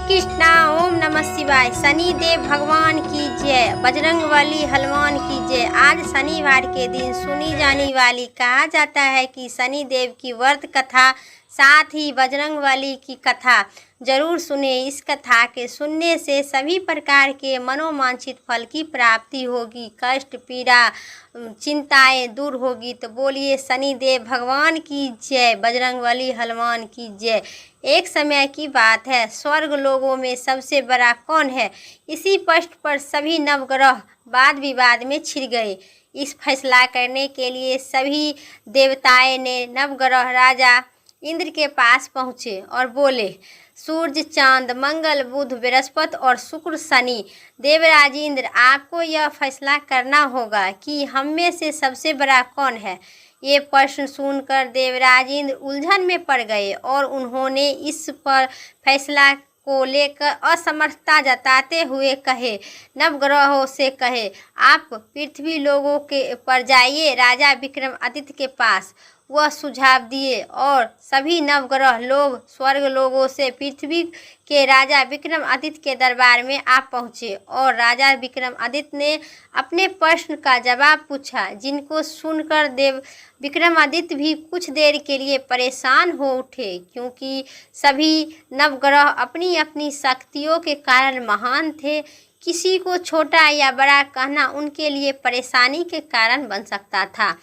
कृष्णा। ओम नमः शिवाय। शनि देव भगवान की जय, बजरंगबली हनुमान की जय। आज शनिवार के दिन सुनी जाने वाली कहा जाता है कि शनि देव की व्रत कथा साथ ही बजरंगबली की कथा जरूर सुने। इस कथा के सुनने से सभी प्रकार के मनोवांछित फल की प्राप्ति होगी, कष्ट पीड़ा चिंताएं दूर होगी। तो बोलिए शनि देव भगवान की जय, बजरंगबली हनुमान की जय। एक समय की बात है, स्वर्ग लोगों में सबसे बड़ा कौन है, इसी प्रश्न पर सभी नवग्रह वाद विवाद में छिड़ गए। इस फैसला करने के लिए सभी देवताएं ने नवग्रह राजा इंद्र के पास पहुँचे और बोले, सूर्य, चांद, मंगल, बुध, बृहस्पति और शुक्र, शनि, देवराज इंद्र, आपको यह फैसला करना होगा कि हम में से सबसे बड़ा कौन है। ये प्रश्न सुनकर देवराज इंद्र उलझन में पड़ गए और उन्होंने इस पर फैसला को लेकर असमर्थता जताते हुए कहे, नवग्रहों से कहे, आप पृथ्वी लोगों के पर जाइए। राजा विक्रमादित्य के पास वह सुझाव दिए और सभी नवग्रह लोग स्वर्ग लोगों से पृथ्वी के राजा विक्रमादित्य के दरबार में आ पहुँचे और राजा विक्रमादित्य ने अपने प्रश्न का जवाब पूछा, जिनको सुनकर देव विक्रमादित्य भी कुछ देर के लिए परेशान हो उठे, क्योंकि सभी नवग्रह अपनी अपनी शक्तियों के कारण महान थे। किसी को छोटा या बड़ा कहना उनके लिए परेशानी के कारण बन सकता था।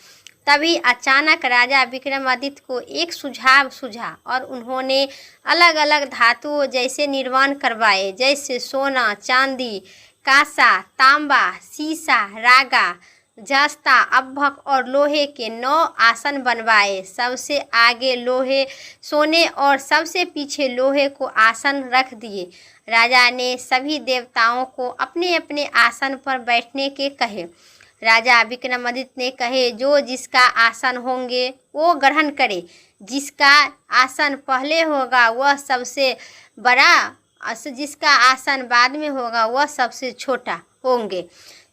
तभी अचानक राजा विक्रमादित्य को एक सुझाव सूझा और उन्होंने अलग अलग धातुओं जैसे निर्माण करवाए, जैसे सोना, चांदी, कांसा, तांबा, सीसा, रागा, जस्ता, अभ्भक और लोहे के 9 आसन बनवाए। सबसे आगे लोहे सोने और सबसे पीछे लोहे को आसन रख दिए। राजा ने सभी देवताओं को अपने अपने आसन पर बैठने के कहे। राजा विक्रमादित्य ने कहे, जो जिसका आसन होंगे वो ग्रहण करे, जिसका आसन पहले होगा वह सबसे बड़ा, जिसका आसन बाद में होगा वह सबसे छोटा होंगे।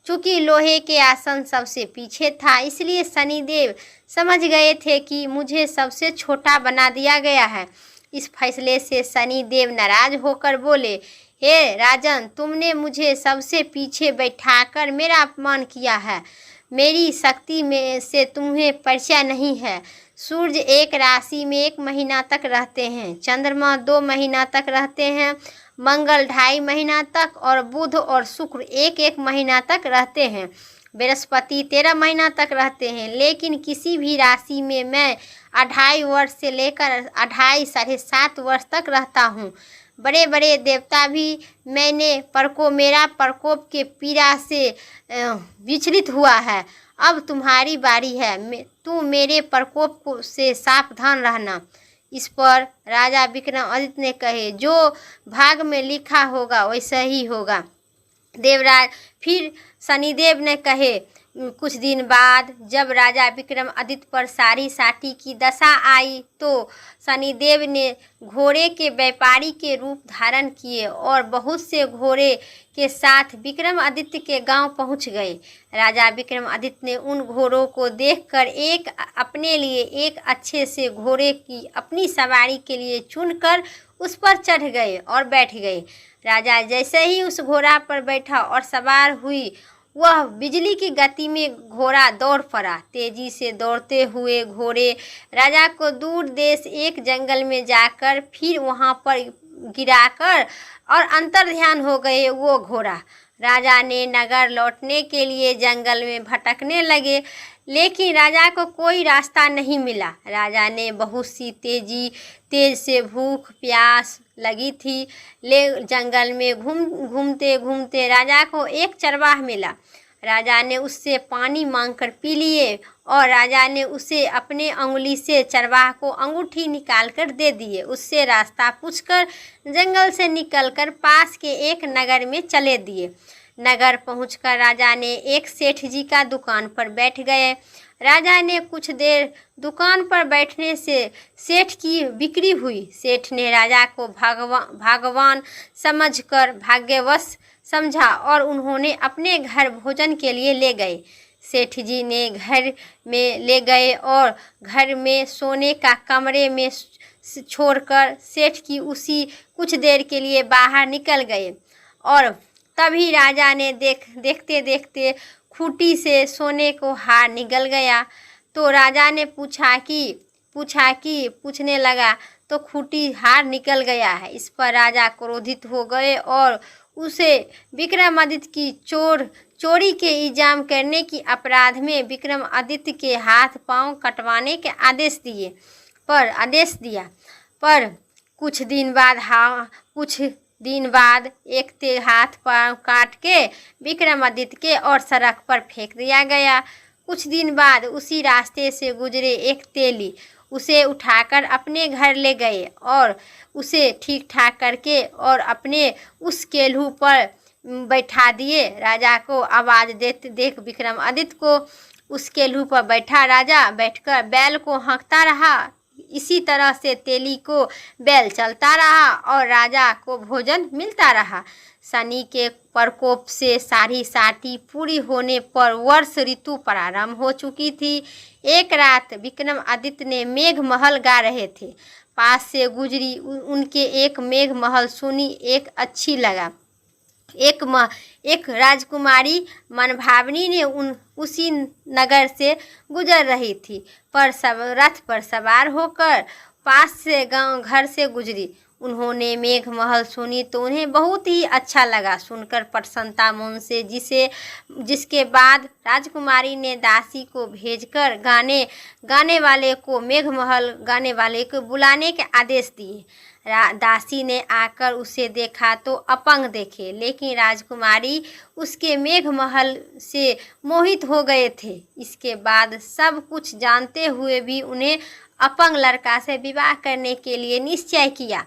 चूँकि लोहे के आसन सबसे पीछे था, इसलिए शनिदेव समझ गए थे कि मुझे सबसे छोटा बना दिया गया है। इस फैसले से शनिदेव नाराज होकर बोले, हे राजन, तुमने मुझे सबसे पीछे बैठाकर मेरा अपमान किया है। मेरी शक्ति में से तुम्हें परिचय नहीं है। सूर्य एक राशि में 1 महीना तक रहते हैं, चंद्रमा 2 महीना तक रहते हैं, मंगल 2.5 महीना तक और बुध और शुक्र 1-1 महीना तक रहते हैं, बृहस्पति 13 महीना तक रहते हैं। लेकिन किसी भी राशि में मैं 2.5 वर्ष से लेकर 2.5 साढ़े 7 वर्ष तक रहता हूँ। बड़े बड़े देवता भी मेरा प्रकोप के पीड़ा से विचलित हुआ है। अब तुम्हारी बारी है, तू मेरे प्रकोप से सावधान रहना। इस पर राजा विक्रमादित्य ने कहे, जो भाग में लिखा होगा वैसा ही होगा। देवराज फिर शनिदेव ने कहे, कुछ दिन बाद जब राजा विक्रमादित्य पर सारी साटी की दशा आई तो शनिदेव ने घोड़े के व्यापारी के रूप धारण किए और बहुत से घोड़े के साथ विक्रमादित्य के गांव पहुंच गए। राजा विक्रमादित्य ने उन घोड़ों को देखकर एक अपने लिए एक अच्छे से घोड़े की अपनी सवारी के लिए चुनकर उस पर चढ़ गए और बैठ गए। राजा जैसे ही उस घोड़ा पर बैठा और सवार हुई, वह बिजली की गति में घोड़ा दौड़ पड़ा। तेजी से दौड़ते हुए घोड़े राजा को दूर देश एक जंगल में जाकर फिर वहां पर गिराकर और अंतर्ध्यान हो गए वो घोड़ा। राजा ने नगर लौटने के लिए जंगल में भटकने लगे, लेकिन राजा को कोई रास्ता नहीं मिला। राजा ने बहुत सी तेज से भूख प्यास लगी थी। जंगल में घूमते घूमते राजा को एक चरवाहा मिला। राजा ने उससे पानी मांगकर पी लिए और राजा ने उसे अपने अंगुली से चरवाहा को अंगूठी निकालकर दे दिए। उससे रास्ता पूछकर जंगल से निकलकर पास के एक नगर में चले दिए। नगर पहुंचकर राजा ने एक सेठ जी का दुकान पर बैठ गए। राजा ने कुछ देर दुकान पर बैठने से सेठ की बिक्री हुई। सेठ ने राजा को भगवान समझकर भाग्यवश समझा और उन्होंने अपने घर भोजन के लिए ले गए। सेठ जी ने घर में ले गए और घर में सोने का कमरे में छोड़कर सेठ की उसी कुछ देर के लिए बाहर निकल गए। और तभी राजा ने देखते देखते खूंटी से सोने को हार निकल गया। तो राजा ने पूछने लगा तो खूंटी हार निकल गया है। इस पर राजा क्रोधित हो गए और उसे विक्रमादित्य की चोरी के इल्जाम करने की अपराध में विक्रमादित्य के हाथ पांव कटवाने के आदेश दिया। पर कुछ दिन बाद एक ते हाथ पांव काट के विक्रमादित्य के और सड़क पर फेंक दिया गया। कुछ दिन बाद उसी रास्ते से गुजरे एक तेली उसे उठाकर अपने घर ले गए और उसे ठीक ठाक करके और अपने उस केल्हू पर बैठा दिए। राजा को आवाज़ देते देख विक्रमादित्य को उस केल्हू पर बैठा राजा बैठकर बैल को हाँकता रहा। इसी तरह से तेली को बैल चलता रहा और राजा को भोजन मिलता रहा। शनि के प्रकोप से सारी साटी पूरी होने पर वर्ष ऋतु प्रारंभ हो चुकी थी। एक रात विक्रमादित्य ने मेघ महल गा रहे थे। पास से गुजरी उनके एक मेघ महल सुनी एक अच्छी लगा। एक राजकुमारी मनभावनी ने उसी नगर से गुजर रही थी, पर सब रथ पर सवार होकर पास से घर से गुजरी। उन्होंने मेघ महल सुनी तो उन्हें बहुत ही अच्छा लगा। सुनकर प्रसन्नता मन से जिसके बाद राजकुमारी ने दासी को भेजकर गाने वाले को मेघ महल गाने वाले को बुलाने के आदेश दिए। दासी ने आकर उसे देखा तो अपंग देखे, लेकिन राजकुमारी उसके मेघ महल से मोहित हो गए थे। इसके बाद सब कुछ जानते हुए भी उन्हें अपंग लड़का से विवाह करने के लिए निश्चय किया।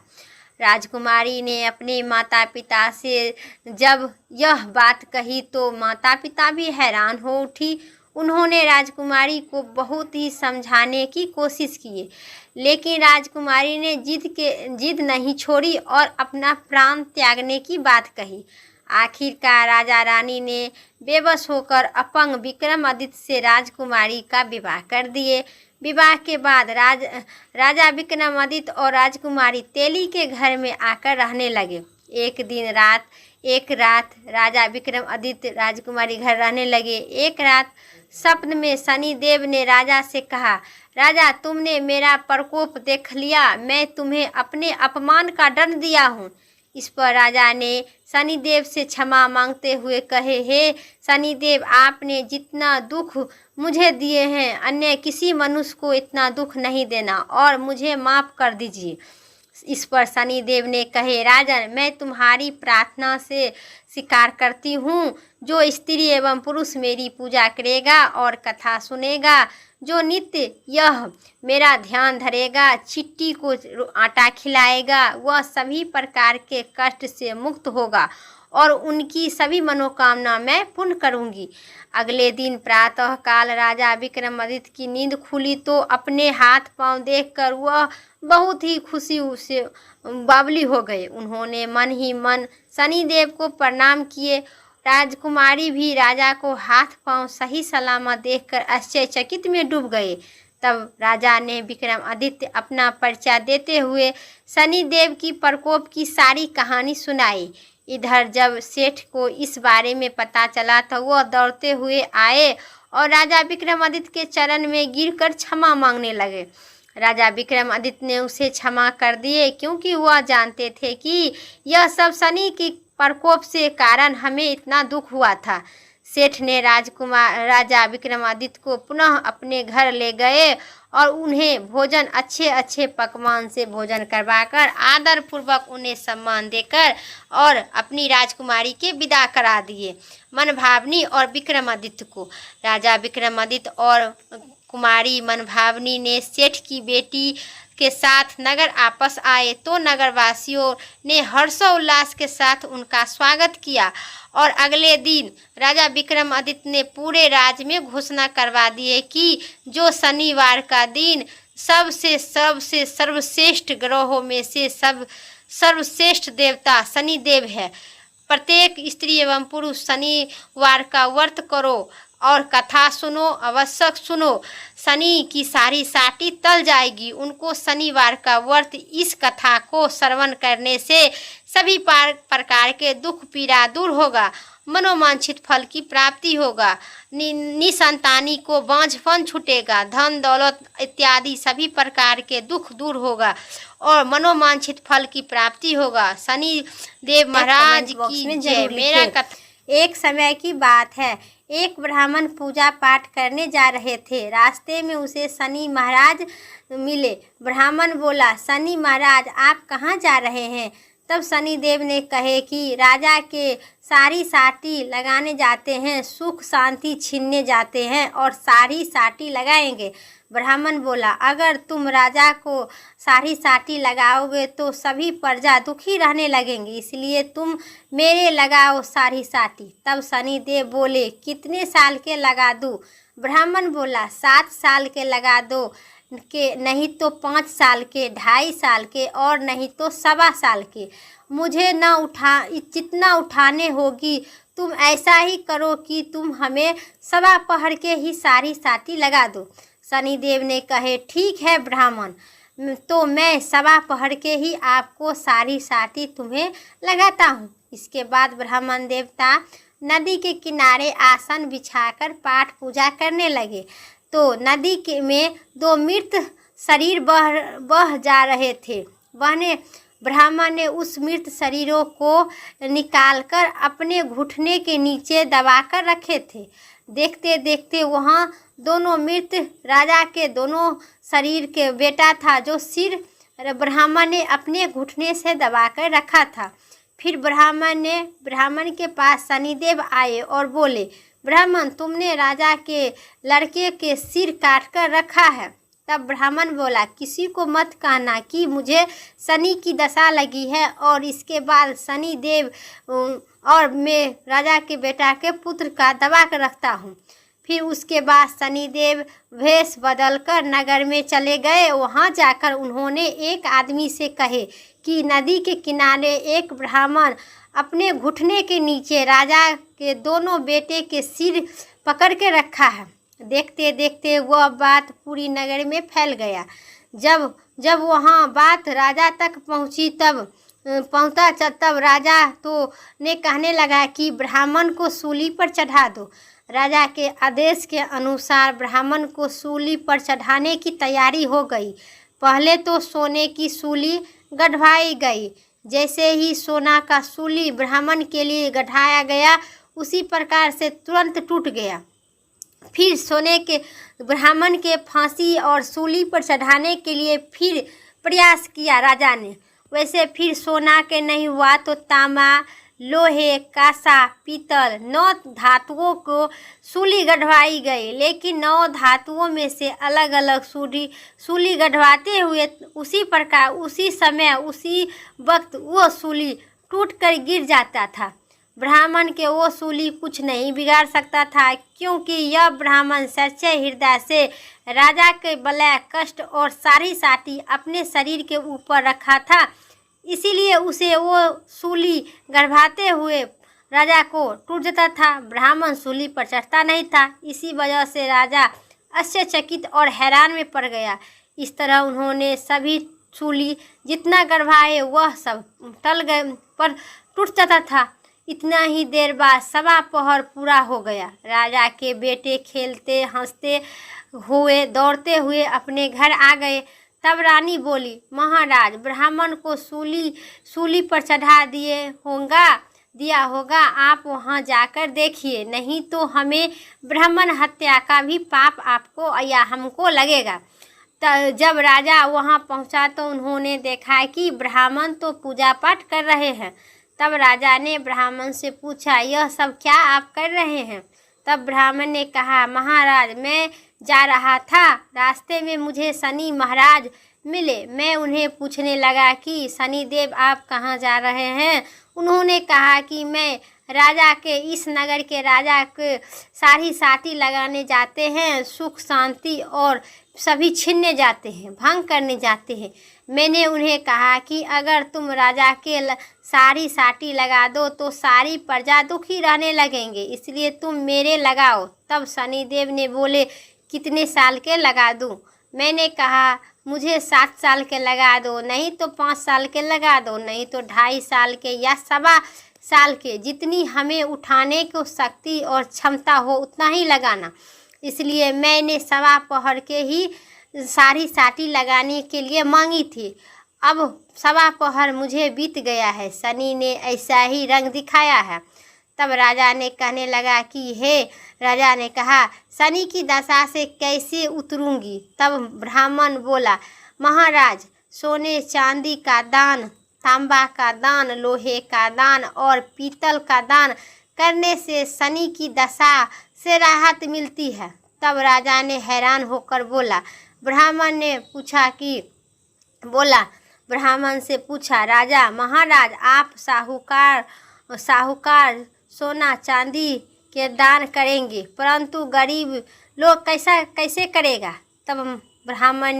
राजकुमारी ने अपने माता पिता से जब यह बात कही तो माता पिता भी हैरान हो उठी। उन्होंने राजकुमारी को बहुत ही समझाने की कोशिश की, लेकिन राजकुमारी ने जिद नहीं छोड़ी और अपना प्राण त्यागने की बात कही। आखिरकार राजा रानी ने बेबस होकर अपंग विक्रमादित्य से राजकुमारी का विवाह कर दिए। विवाह के बाद राजा विक्रमादित्य और राजकुमारी तेली के घर में आकर रहने लगे। एक रात राजा विक्रमादित्य राजकुमारी घर रहने लगे। एक रात स्वप्न में शनि देव ने राजा से कहा, राजा तुमने मेरा प्रकोप देख लिया, मैं तुम्हें अपने अपमान का दंड दिया हूँ। इस पर राजा ने शनिदेव से क्षमा मांगते हुए कहे, हे शनिदेव, आपने जितना दुख मुझे दिए हैं अन्य किसी मनुष्य को इतना दुख नहीं देना और मुझे माफ़ कर दीजिए। इस पर शनिदेव ने कहे, राजन, मैं तुम्हारी प्रार्थना से स्वीकार करती हूँ। जो स्त्री एवं पुरुष मेरी पूजा करेगा और कथा सुनेगा, जो नित्य यह मेरा ध्यान धरेगा, चिट्टी को आटा खिलाएगा, वह सभी प्रकार के कष्ट से मुक्त होगा और उनकी सभी मनोकामना मैं पूर्ण करूँगी। अगले दिन प्रातः काल राजा विक्रमादित्य की नींद खुली तो अपने हाथ पांव देखकर वह बहुत ही खुशी से बावली हो गए। उन्होंने मन ही मन शनिदेव को प्रणाम किए। राजकुमारी भी राजा को हाथ पांव सही सलामत देखकर आश्चर्यचकित में डूब गए। तब राजा ने विक्रमादित्य अपना परिचय देते हुए शनिदेव की प्रकोप की सारी कहानी सुनाई। इधर जब सेठ को इस बारे में पता चला तो वह दौड़ते हुए आए और राजा विक्रमादित्य के चरण में गिरकर क्षमा मांगने लगे। राजा विक्रमादित्य ने उसे क्षमा कर दिए, क्योंकि वह जानते थे कि यह सब शनि की प्रकोप से कारण हमें इतना दुख हुआ था। सेठ ने राजा विक्रमादित्य को पुनः अपने घर ले गए और उन्हें भोजन अच्छे पकवान से भोजन करवाकर आदर पूर्वक उन्हें सम्मान देकर और अपनी राजकुमारी के विदा करा दिए। मनभावनी और विक्रमादित्य को राजा विक्रमादित्य और कुमारी मनभावनी ने सेठ की बेटी के साथ नगर आपस आए तो नगरवासियों ने हर्षोल्लास के साथ उनका स्वागत किया और अगले दिन राजा विक्रमादित्य ने पूरे राज्य में घोषणा करवा दिए कि जो शनिवार का दिन सबसे सर्वश्रेष्ठ ग्रहों में से सर्वश्रेष्ठ देवता शनिदेव है। प्रत्येक स्त्री एवं पुरुष शनिवार का व्रत करो और कथा सुनो, आवश्यक सुनो। शनि की सारी साटी टल जाएगी। उनको शनिवार का व्रत, इस कथा को श्रवण करने से सभी प्रकार के दुख पीड़ा दूर होगा, मनोवांछित फल की प्राप्ति होगा, निसंतानी को बांझपन छूटेगा, धन दौलत इत्यादि सभी प्रकार के दुख दूर होगा और मनोवांछित फल की प्राप्ति होगा। शनि देव महाराज की जय। मेरा कथा। एक समय की बात है, एक ब्राह्मण पूजा पाठ करने जा रहे थे। रास्ते में उसे शनि महाराज मिले। ब्राह्मण बोला, शनि महाराज आप कहाँ जा रहे हैं? तब शनि देव ने कहे कि राजा के सारी साटी लगाने जाते हैं, सुख शांति छीनने जाते हैं और सारी साटी लगाएंगे। ब्राह्मण बोला, अगर तुम राजा को सारी साटी लगाओगे तो सभी प्रजा दुखी रहने लगेंगे, इसलिए तुम मेरे लगाओ सारी साटी। तब शनि देव बोले, कितने साल के लगा दूँ? ब्राह्मण बोला, 7 साल के लगा दो, के नहीं तो 5 साल के, 2.5 साल के और नहीं तो 1.25 साल के। मुझे न जितना उठाने होगी तुम ऐसा ही करो कि तुम हमें 1.25 पहर के ही सारी साटी लगा दो। शनिदेव ने कहे, ठीक है ब्राह्मण, तो मैं 1.25 पहर के ही आपको सारी साटी तुम्हें लगाता हूँ। इसके बाद ब्राह्मण देवता नदी के किनारे आसन बिछाकर पाठ पूजा करने लगे तो नदी के में 2 मृत शरीर बह जा रहे थे। ब्राह्मण ने उस मृत शरीरों को निकालकर अपने घुटने के नीचे दबाकर रखे थे। देखते देखते वहाँ दोनों मृत राजा के दोनों शरीर के बेटा था, जो सिर ब्राह्मण ने अपने घुटने से दबाकर रखा था। फिर ब्राह्मण के पास शनिदेव आए और बोले, ब्राह्मण, तुमने राजा के लड़के के सिर काट कर रखा है। तब ब्राह्मण बोला, किसी को मत कहना कि मुझे शनि की दशा लगी है और इसके बाद शनि देव और मैं राजा के बेटा के पुत्र का दबा कर रखता हूँ। फिर उसके बाद शनिदेव वेश बदलकर नगर में चले गए। वहाँ जाकर उन्होंने एक आदमी से कहे कि नदी के किनारे एक ब्राह्मण अपने घुटने के नीचे राजा के दोनों बेटे के सिर पकड़ के रखा है। देखते देखते वह बात पूरी नगर में फैल गया। जब वहाँ बात राजा तक पहुँची तब राजा तो ने कहने लगा कि ब्राह्मण को सूली पर चढ़ा दो। राजा के आदेश के अनुसार ब्राह्मण को सूली पर चढ़ाने की तैयारी हो गई। पहले तो सोने की सूली गढ़वाई गई। जैसे ही सोना का सूली ब्राह्मण के लिए गढ़ाया गया, उसी प्रकार से तुरंत टूट गया। फिर सोने के ब्राह्मण के फांसी और सूली पर चढ़ाने के लिए फिर प्रयास किया राजा ने। वैसे फिर सोना के नहीं हुआ तो तांबा, लोहे, कांसा, पीतल 9 धातुओं को सूली गढ़वाई गई। लेकिन 9 धातुओं में से अलग अलग सूली गढ़वाते हुए उसी प्रकार, उसी समय, उसी वक्त वो सूली टूट कर गिर जाता था। ब्राह्मण के वो सूली कुछ नहीं बिगाड़ सकता था, क्योंकि यह ब्राह्मण सच्चे हृदय से राजा के बलय, कष्ट और सारी साटी अपने शरीर के ऊपर रखा था। इसीलिए उसे वो सूली गढ़वाते हुए राजा को टूट जाता था। ब्राह्मण सूली पर चढ़ता नहीं था। इसी वजह से राजा आश्चर्यचकित और हैरान में पड़ गया। इस तरह उन्होंने सभी सूली जितना गढ़वाए वह सब टल गए पर टूट जाता था। इतना ही देर बाद 1.25 पहर पूरा हो गया। राजा के बेटे खेलते हंसते हुए दौड़ते हुए अपने घर आ गए। तब रानी बोली, महाराज, ब्राह्मण को सूली पर चढ़ा दिया होगा, आप वहां जाकर देखिए, नहीं तो हमें ब्राह्मण हत्या का भी पाप आपको या हमको लगेगा। जब राजा वहां पहुंचा तो उन्होंने देखा कि ब्राह्मण तो पूजा पाठ कर रहे हैं। तब राजा ने ब्राह्मण से पूछा, यह सब क्या आप कर रहे हैं? तब ब्राह्मण ने कहा, महाराज, मैं जा रहा था, रास्ते में मुझे शनि महाराज मिले। मैं उन्हें पूछने लगा कि शनिदेव आप कहाँ जा रहे हैं? उन्होंने कहा कि मैं राजा के, इस नगर के राजा के सारी साटी लगाने जाते हैं, सुख शांति और सभी छीनने जाते हैं, भंग करने जाते हैं। मैंने उन्हें कहा कि अगर तुम राजा के सारी साटी लगा दो तो सारी प्रजा दुखी रहने लगेंगे, इसलिए तुम मेरे लगाओ। तब शनिदेव ने बोले कितने साल के लगा दूं? मैंने कहा मुझे 7 साल के लगा दो, नहीं तो 5 साल के लगा दो, नहीं तो 2.5 साल के या 1.25 साल के, जितनी हमें उठाने को शक्ति और क्षमता हो उतना ही लगाना। इसलिए मैंने 1.25 पहर के ही सारी साटी लगाने के लिए मांगी थी। अब 1.25 पहर मुझे बीत गया है, शनि ने ऐसा ही रंग दिखाया है। तब राजा ने कहने लगा कि हे राजा ने कहा शनि की दशा से कैसे उतरूंगी? तब ब्राह्मण बोला महाराज, सोने चांदी का दान, तांबा का दान, लोहे का दान और पीतल का दान करने से शनि की दशा से राहत मिलती है। तब राजा ने हैरान होकर बोला, ब्राह्मण से पूछा राजा महाराज, आप साहूकार सोना चांदी के दान करेंगे, परंतु गरीब लोग कैसे करेगा? तब ब्राह्मण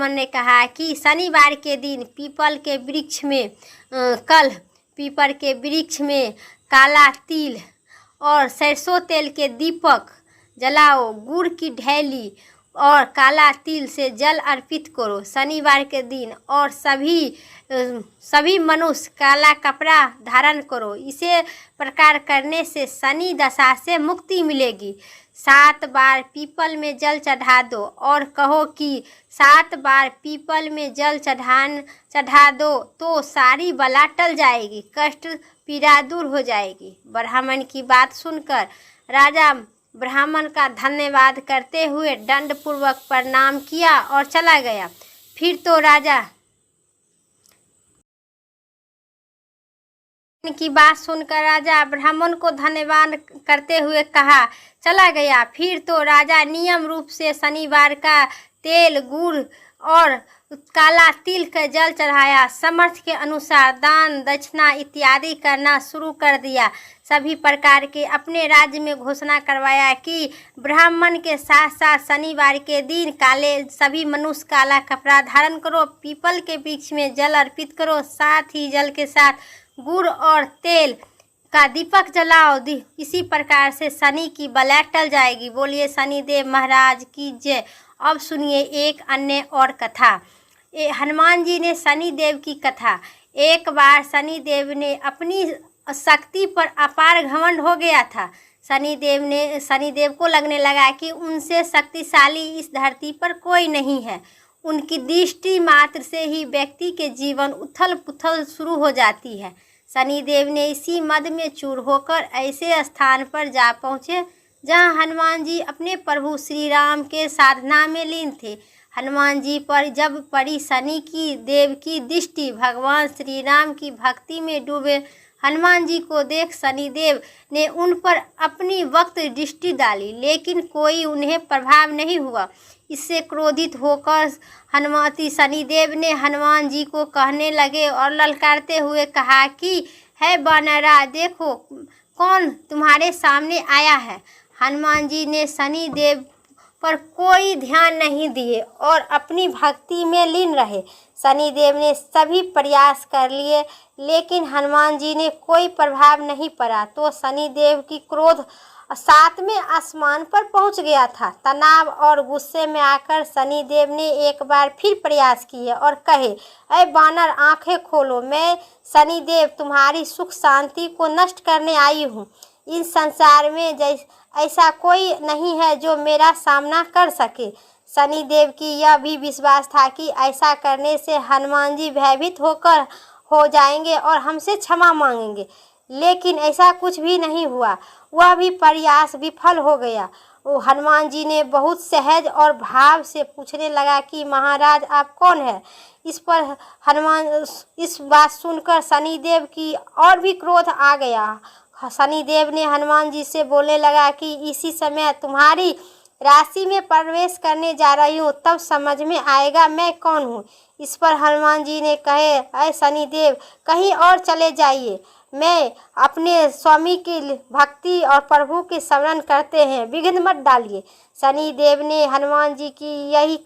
ने कहा कि शनिवार के दिन पीपल के वृक्ष में काला तिल और सरसों तेल के दीपक जलाओ, गुड़ की ढैली और काला तिल से जल अर्पित करो शनिवार के दिन, और सभी मनुष्य काला कपड़ा धारण करो। इसे प्रकार करने से शनि दशा से मुक्ति मिलेगी। 7 बार पीपल में जल चढ़ा दो और कहो कि 7 बार पीपल में जल चढ़ा दो तो सारी बला टल जाएगी, कष्ट पीड़ा दूर हो जाएगी। ब्राह्मण की बात सुनकर राजा ब्राह्मण का धन्यवाद करते हुए दंडपूर्वक प्रणाम किया और चला गया। फिर तो राजा की बात सुनकर राजा ब्राह्मण को धन्यवाद करते हुए चला गया। फिर तो राजा नियम रूप से शनिवार का तेल, गुड़ और काला तिल का जल चढ़ाया। समर्थ के अनुसार दान दक्षिणा इत्यादि करना शुरू कर दिया। सभी प्रकार के अपने राज्य में घोषणा करवाया कि ब्राह्मण के साथ साथ शनिवार के दिन सभी मनुष्य काला कपड़ा धारण करो, पीपल के वृक्ष में जल अर्पित करो, साथ ही जल के साथ गुड़ और तेल का दीपक जलाओ। इसी प्रकार से शनि की बला टल जाएगी। बोलिए शनिदेव महाराज की जय। अब सुनिए एक अन्य और कथा। हनुमान जी ने शनिदेव की कथा। एक बार शनिदेव ने अपनी शक्ति पर अपार घमंड हो गया था। शनिदेव को लगने लगा कि उनसे शक्तिशाली इस धरती पर कोई नहीं है। उनकी दृष्टि मात्र से ही व्यक्ति के जीवन उथल पुथल शुरू हो जाती है। शनिदेव ने इसी मद में चूर होकर ऐसे स्थान पर जा पहुँचे जहाँ हनुमान जी अपने प्रभु श्री राम के साधना में लीन थे। हनुमान जी पर जब पड़ी शनि की देव की दृष्टि, भगवान श्री राम की भक्ति में डूबे हनुमान जी को देख शनिदेव ने उन पर अपनी वक्त दृष्टि डाली, लेकिन कोई उन्हें प्रभाव नहीं हुआ। इससे क्रोधित होकर शनिदेव ने हनुमान जी को कहने लगे और ललकारते हुए कहा कि है वानरा, देखो कौन तुम्हारे सामने आया है। हनुमान जी ने शनिदेव पर कोई ध्यान नहीं दिए और अपनी भक्ति में लीन रहे। शनिदेव ने सभी प्रयास कर लिए, लेकिन हनुमान जी ने कोई प्रभाव नहीं पड़ा। तो शनिदेव की क्रोध 7वें आसमान पर पहुंच गया था। तनाव और गुस्से में आकर शनिदेव ने एक बार फिर प्रयास किए और कहे, ऐ बानर, आंखें खोलो, मैं शनिदेव तुम्हारी सुख शांति को नष्ट करने आई हूँ। इस संसार में ऐसा कोई नहीं है जो मेरा सामना कर सके। शनिदेव की यह भी विश्वास था कि ऐसा करने से हनुमान जी भयभीत हो जाएंगे और हमसे क्षमा मांगेंगे, लेकिन ऐसा कुछ भी नहीं हुआ। वह भी प्रयास विफल हो गया। हनुमान जी ने बहुत सहज और भाव से पूछने लगा कि महाराज आप कौन है। इस बात सुनकर शनिदेव की और भी क्रोध आ गया। शनिदेव ने हनुमान जी से बोलने लगा कि इसी समय तुम्हारी राशि में प्रवेश करने जा रही हूँ, तब समझ में आएगा मैं कौन हूँ। इस पर हनुमान जी ने कहे, ऐ शनिदेव, कहीं और चले जाइए, मैं अपने स्वामी की भक्ति और प्रभु की स्मरण करते हैं, विघ्न मत डालिए। शनिदेव ने हनुमान जी की यही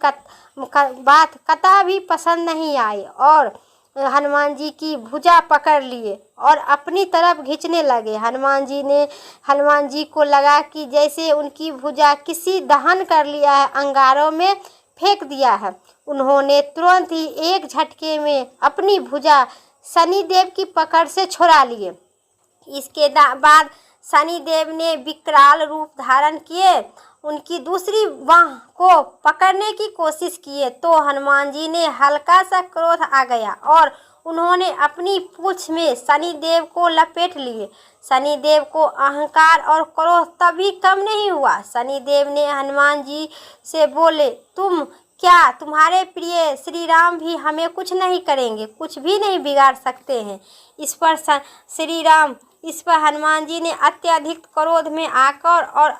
बात कतई भी पसंद नहीं आई और हनुमान जी की भुजा पकड़ लिए और अपनी तरफ खींचने लगे। हनुमान जी को लगा कि जैसे उनकी भुजा किसी दहन कर लिया है, अंगारों में फेंक दिया है। उन्होंने तुरंत ही एक झटके में अपनी भुजा शनिदेव की पकड़ से छुड़ा लिए। इसके बाद शनिदेव ने विकराल रूप धारण किए, उनकी दूसरी बाह को पकड़ने की कोशिश किए तो हनुमान जी ने हल्का सा क्रोध आ गया और उन्होंने अपनी पूंछ में शनिदेव को लपेट लिए। शनिदेव को अहंकार और क्रोध तभी कम नहीं हुआ। शनिदेव ने हनुमान जी से बोले, तुम्हारे प्रिय श्री राम भी हमें कुछ नहीं करेंगे, कुछ भी नहीं बिगाड़ सकते हैं। इस पर हनुमान जी ने अत्यधिक क्रोध में आकर और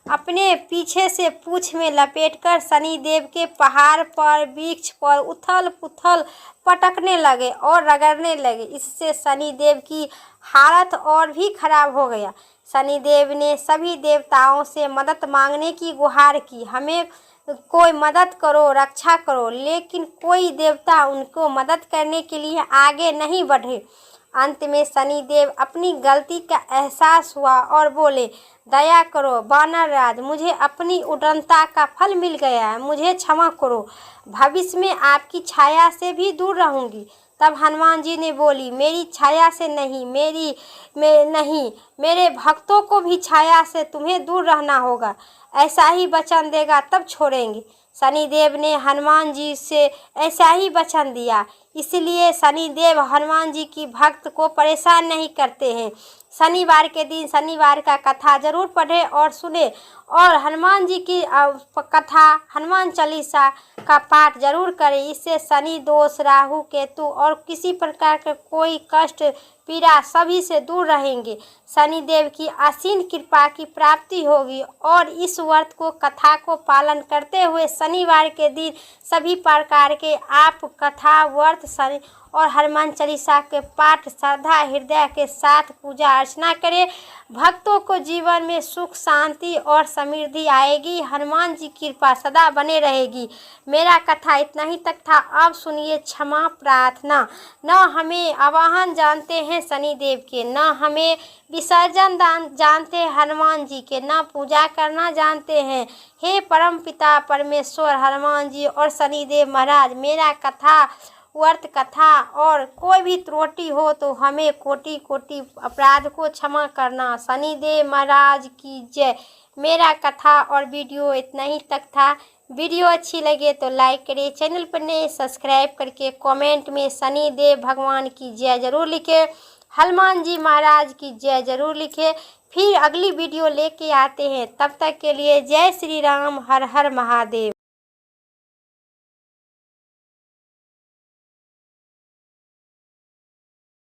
अपने पीछे से पूंछ में लपेटकर शनिदेव के पहाड़ पर, वृक्ष पर उथल पुथल पटकने लगे और रगड़ने लगे। इससे शनिदेव की हालत और भी खराब हो गया। शनिदेव ने सभी देवताओं से मदद मांगने की गुहार की, हमें कोई मदद करो, रक्षा करो, लेकिन कोई देवता उनको मदद करने के लिए आगे नहीं बढ़े। अंत में शनिदेव अपनी गलती का एहसास हुआ और बोले, दया करो वानर राज, मुझे अपनी उदारता का फल मिल गया है, मुझे क्षमा करो, भविष्य में आपकी छाया से भी दूर रहूंगी। तब हनुमान जी ने बोली, मेरी छाया से नहीं, मेरे भक्तों को भी छाया से तुम्हें दूर रहना होगा, ऐसा ही वचन देगा तब छोड़ेंगे। शनिदेव ने हनुमान जी से ऐसा ही वचन दिया, इसलिए शनिदेव हनुमान जी की भक्त को परेशान नहीं करते हैं। शनिवार के दिन शनिवार का कथा जरूर पढ़ें और सुने और हनुमान जी की कथा, हनुमान चालीसा का पाठ जरूर करें। इससे शनि दोष, राहु केतु और किसी प्रकार का कोई कष्ट पीड़ा सभी से दूर रहेंगे। शनिदेव की असीम कृपा की प्राप्ति होगी और इस व्रत को, कथा को पालन करते हुए शनिवार के दिन सभी प्रकार के आप कथा, व्रत, शनि और हनुमान चालीसा के पाठ श्रद्धा हृदय के साथ पूजा अर्चना करें। भक्तों को जीवन में सुख, शांति और समृद्धि आएगी। हनुमान जी की कृपा सदा बने रहेगी। मेरा कथा इतना ही तक था। अब सुनिए क्षमा प्रार्थना। न हमें आवाहन जानते हैं शनिदेव के, न हमें विसर्जन जानते हैं हनुमान जी के, न पूजा करना जानते हैं। हे परम पिता परमेश्वर हनुमान जी और शनिदेव महाराज, मेरा कथा, व्रत कथा और कोई भी त्रुटि हो तो हमें कोटि कोटि अपराध को क्षमा करना। शनिदेव महाराज की जय। मेरा कथा और वीडियो इतना ही तक था। वीडियो अच्छी लगे तो लाइक करें, चैनल पर नए सब्सक्राइब करके कमेंट में शनिदेव भगवान की जय जरूर लिखें, हनुमान जी महाराज की जय जरूर लिखें। फिर अगली वीडियो लेके आते हैं, तब तक के लिए जय श्री राम, हर हर महादेव।